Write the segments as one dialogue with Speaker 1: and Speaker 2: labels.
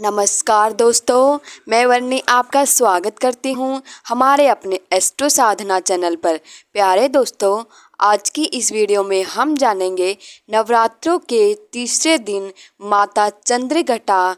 Speaker 1: नमस्कार दोस्तों, मैं वर्णी आपका स्वागत करती हूँ हमारे अपने एस्ट्रो साधना चैनल पर। प्यारे दोस्तों, आज की इस वीडियो में हम जानेंगे नवरात्रों के तीसरे दिन माता चंद्रघटा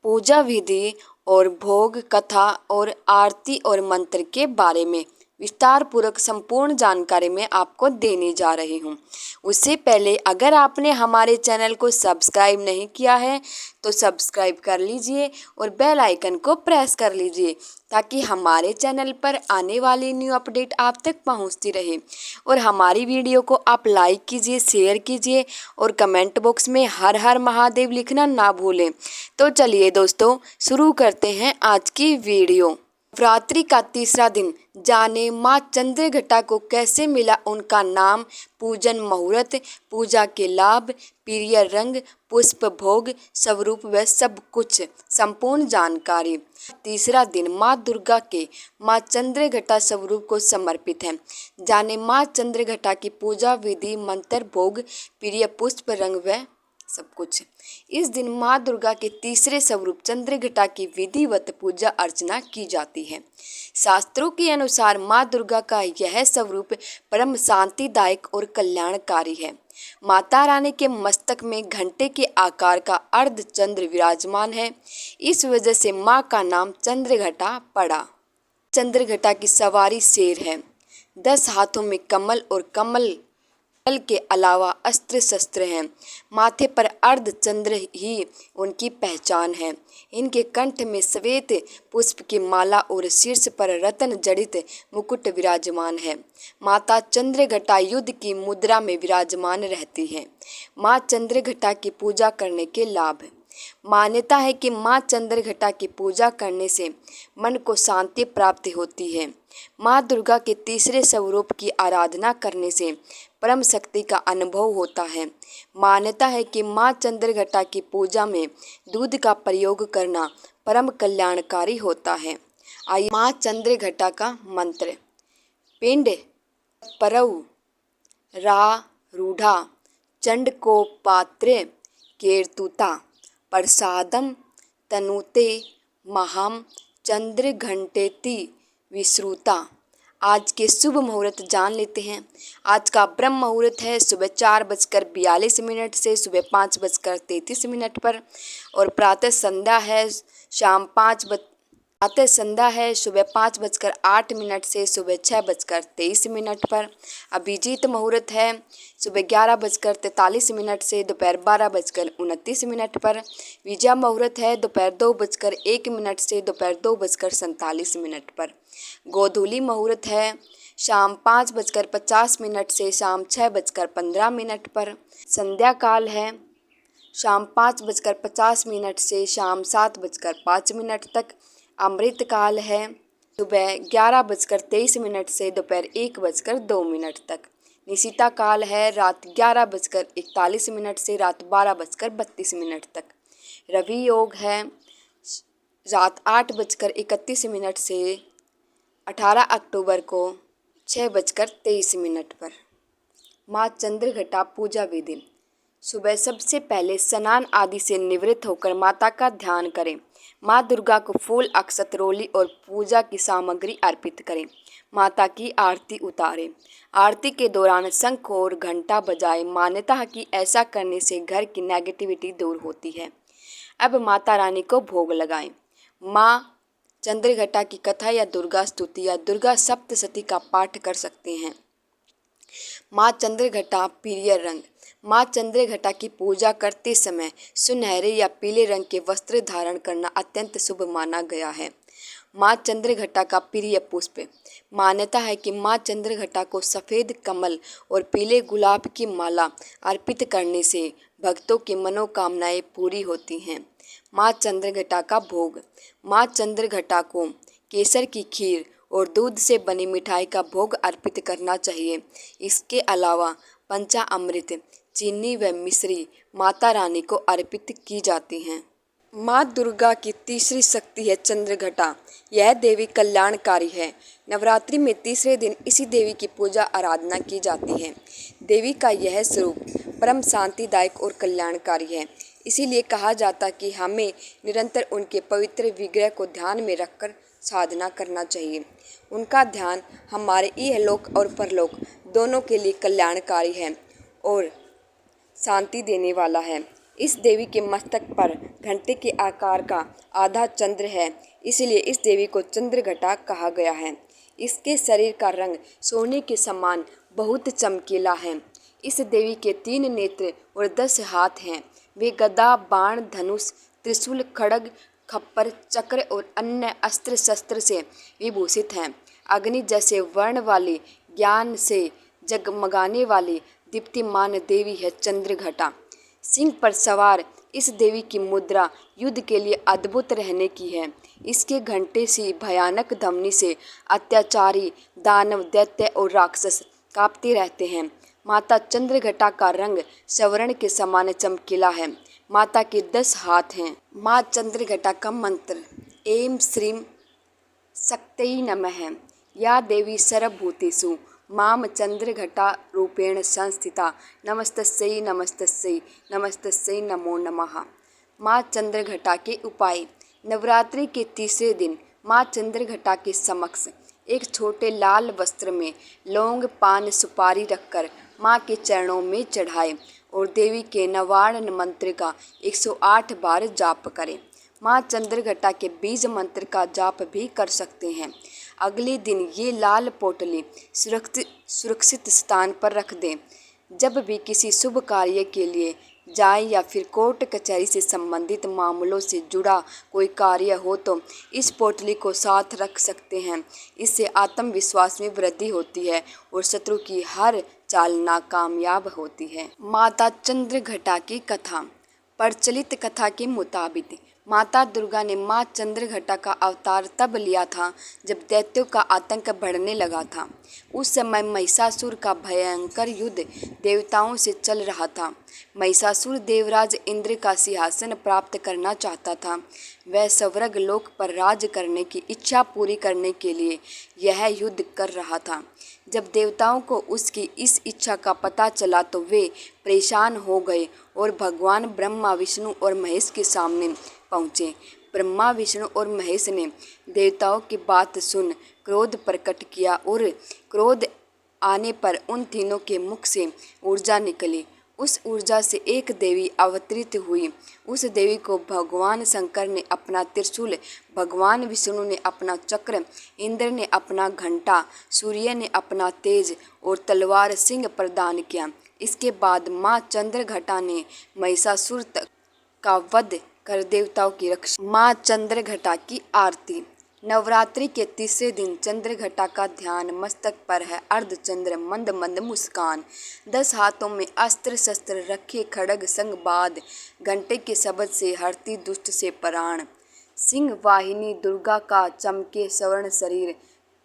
Speaker 1: पूजा विधि और भोग कथा और आरती और मंत्र के बारे में विस्तार पूर्वक संपूर्ण जानकारी मैं आपको देने जा रही हूँ। उससे पहले अगर आपने हमारे चैनल को सब्सक्राइब नहीं किया है तो सब्सक्राइब कर लीजिए और बेल आइकन को प्रेस कर लीजिए ताकि हमारे चैनल पर आने वाली न्यू अपडेट आप तक पहुंचती रहे। और हमारी वीडियो को आप लाइक कीजिए, शेयर कीजिए और कमेंट बॉक्स में हर हर महादेव लिखना ना भूलें। तो चलिए दोस्तों, शुरू करते हैं आज की वीडियो। नवरात्रि का तीसरा दिन, जाने माँ चंद्रघटा को कैसे मिला उनका नाम, पूजन मुहूर्त, पूजा के लाभ, प्रिय रंग, पुष्प, भोग, स्वरूप व सब कुछ संपूर्ण जानकारी। तीसरा दिन माँ दुर्गा के माँ चंद्रघटा स्वरूप को समर्पित है। जाने माँ चंद्रघटा की पूजा विधि, मंत्र, भोग, प्रिय, पुष्प, रंग व सब कुछ। इस दिन माँ दुर्गा के तीसरे स्वरूप चंद्रघटा की विधिवत पूजा अर्चना की जाती है। शास्त्रों के अनुसार माँ दुर्गा का यह स्वरूप परम शांतिदायक और कल्याणकारी है। माता रानी के मस्तक में घंटे के आकार का अर्ध चंद्र विराजमान है। इस वजह से माँ का नाम चंद्रघटा पड़ा। चंद्रघटा की सवारी शेर है। 10 हाथों में कमल और कमल के अलावा अस्त्र शस्त्र हैं। माथे पर अर्ध चंद्र ही उनकी पहचान है। इनके कंठ में श्वेत पुष्प की माला और शीर्ष पर रत्न जड़ित मुकुट विराजमान है। माता चंद्रघटा युद्ध की मुद्रा में विराजमान रहती है। माँ चंद्रघटा की पूजा करने के लाभ। मान्यता है कि माँ चंद्रघटा की पूजा करने से मन को शांति प्राप्त होती है। माँ दुर्गा के तीसरे स्वरूप की आराधना करने से परम शक्ति का अनुभव होता है। मान्यता है कि माँ चंद्रघटा की पूजा में दूध का प्रयोग करना परम कल्याणकारी होता है। आइए माँ चंद्रघटा का मंत्र। पिंड परऊ रा रूढ़ा चंड को पात्रे केरतुता प्रसादम तनुते महाम चंद्र घंटेति विश्रुता। आज के शुभ मुहूर्त जान लेते हैं। आज का ब्रह्म मुहूर्त है सुबह 4:42 से सुबह 5:33 पर और प्रातः संध्या है सुबह 5:08 से सुबह 6:23 पर। अभिजीत मुहूर्त है सुबह 11:43 से दोपहर 12:29 पर। विजय मुहूर्त है दोपहर 2:01 से दोपहर 2:47 पर। गोधूली मुहूर्त है शाम 5:50 से शाम 6:15 पर। संध्या काल है शाम 5:50 से शाम 7:05 तक। अमृत काल है सुबह 11:23 से दोपहर 1:02 तक। निशिता काल है रात 11:41 से रात 12:32 तक। रवि योग है रात 8:31 से 18 अक्टूबर को 6:23 पर। माँ चंद्रघटा पूजा विधि। सुबह सबसे पहले स्नान आदि से निवृत्त होकर माता का ध्यान करें। माँ दुर्गा को फूल, अक्षत, रोली और पूजा की सामग्री अर्पित करें। माता की आरती उतारें। आरती के दौरान शंख और घंटा बजाएं। मान्यता है कि ऐसा करने से घर की नेगेटिविटी दूर होती है। अब माता रानी को भोग लगाएं। माँ चंद्रघटा की कथा या दुर्गा स्तुति या दुर्गा सप्तशती का पाठ कर सकते हैं। माँ चंद्रघटा प्रिय रंग। माँ चंद्रघटा की पूजा करते समय सुनहरे या पीले रंग के वस्त्र धारण करना अत्यंत शुभ माना गया है। माँ चंद्रघटा का प्रिय पुष्प। मान्यता है कि माँ चंद्रघटा को सफ़ेद कमल और पीले गुलाब की माला अर्पित करने से भक्तों की मनोकामनाएं पूरी होती हैं। माँ चंद्रघटा का भोग। माँ चंद्रघटा को केसर की खीर और दूध से बनी मिठाई का भोग अर्पित करना चाहिए। इसके अलावा पंचामृत, चीनी व मिश्री माता रानी को अर्पित की जाती हैं। माँ दुर्गा की तीसरी शक्ति है चंद्रघटा। यह देवी कल्याणकारी है। नवरात्रि में तीसरे दिन इसी देवी की पूजा आराधना की जाती है। देवी का यह स्वरूप परम शांतिदायक और कल्याणकारी है। इसीलिए कहा जाता कि हमें निरंतर उनके पवित्र विग्रह को ध्यान में रखकर साधना करना चाहिए। उनका ध्यान हमारे इहलोक और परलोक दोनों के लिए कल्याणकारी है और शांति देने वाला है। इस देवी के मस्तक पर घंटे के आकार का आधा चंद्र है, इसलिए इस देवी को चंद्रघटा कहा गया है। इसके शरीर का रंग सोने के समान बहुत चमकीला है। इस देवी के 3 नेत्र और 10 हाथ हैं। वे गदा, बाण, धनुष, त्रिशूल, खड्ग, खप्पर, चक्र और अन्य अस्त्र शस्त्र से विभूषित हैं। अग्नि जैसे वर्ण वाली, ज्ञान से जगमगाने वाली दीप्तिमान देवी है चंद्रघटा। सिंह पर सवार इस देवी की मुद्रा युद्ध के लिए अद्भुत रहने की है। इसके घंटे सी भयानक धमनी से अत्याचारी दानव, दैत्य और राक्षस कांपते रहते हैं। माता चंद्रघटा का रंग स्वर्ण के समान चमकीला है। माता के 10 हाथ हैं। माँ चंद्रघटा का मंत्र ऐं श्रीं शक्तये नमः है। या देवी सर्वभूतेषु मां चंद्रघटा रूपेण संस्थिता नमस्तस्यै नमस्तस्यै नमस्तस्यै नमो नमः। माँ चंद्रघटा के उपाय। नवरात्रि के तीसरे दिन माँ चंद्रघटा के समक्ष एक छोटे लाल वस्त्र में लौंग, पान, सुपारी रखकर माँ के चरणों में चढ़ाए और देवी के नवार्णन मंत्र का 108 बार जाप करें। माँ चंद्रघटा के बीज मंत्र का जाप भी कर सकते हैं। अगले दिन ये लाल पोटली सुरक्षित स्थान पर रख दें। जब भी किसी शुभ कार्य के लिए जाएं या फिर कोर्ट कचहरी से संबंधित मामलों से जुड़ा कोई कार्य हो तो इस पोटली को साथ रख सकते हैं। इससे आत्मविश्वास में वृद्धि होती है और शत्रु की हर चाल नाकामयाब होती है। माता चंद्रघटा की कथा। प्रचलित कथा के मुताबिक माता दुर्गा ने माँ चंद्रघटा का अवतार तब लिया था जब दैत्यों का आतंक बढ़ने लगा था। उस समय महिषासुर का भयंकर युद्ध देवताओं से चल रहा था। महिषासुर देवराज इंद्र का सिंहासन प्राप्त करना चाहता था। वह स्वर्ग लोक पर राज करने की इच्छा पूरी करने के लिए यह युद्ध कर रहा था। जब देवताओं को उसकी इस इच्छा का पता चला तो वे परेशान हो गए और भगवान ब्रह्मा, विष्णु और महेश के सामने पहुँचे। ब्रह्मा, विष्णु और महेश ने देवताओं की बात सुन क्रोध प्रकट किया और क्रोध आने पर उन तीनों के मुख से ऊर्जा निकली। उस ऊर्जा से एक देवी अवतरित हुई। उस देवी को भगवान शंकर ने अपना त्रिशूल, भगवान विष्णु ने अपना चक्र, इंद्र ने अपना घंटा, सूर्य ने अपना तेज और तलवार सिंह प्रदान किया। इसके बाद माँ चंद्रघटा ने महिषासुर का वध कर देवताओं की रक्षा। माँ चंद्रघटा की आरती। नवरात्रि के तीसरे दिन चंद्रघटा का ध्यान मस्तक पर है। अर्धचंद्र, मंद मंद मुस्कान, 10 हाथों में अस्त्र शस्त्र रखे, खड्ग संग बाध, घंटे के शब्द से हरती दुष्ट से प्राण। सिंह वाहिनी दुर्गा का चमके स्वर्ण शरीर,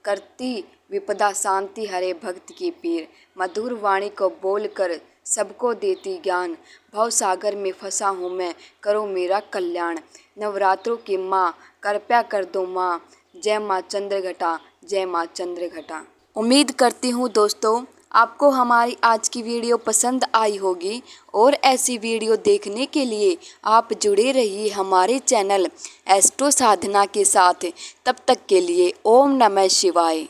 Speaker 1: करती विपदा शांति हरे भक्त की पीर। मधुर वाणी को बोलकर सबको देती ज्ञान, भव सागर में फंसा हूँ मैं, करो मेरा कल्याण। नवरात्रों की माँ, कृपया कर दो माँ, जय माँ चंद्रघटा, जय माँ चंद्रघटा। उम्मीद करती हूँ दोस्तों आपको हमारी आज की वीडियो पसंद आई होगी और ऐसी वीडियो देखने के लिए आप जुड़े रहिए हमारे चैनल एस्ट्रो साधना के साथ। तब तक के लिए ओम नमः शिवाय।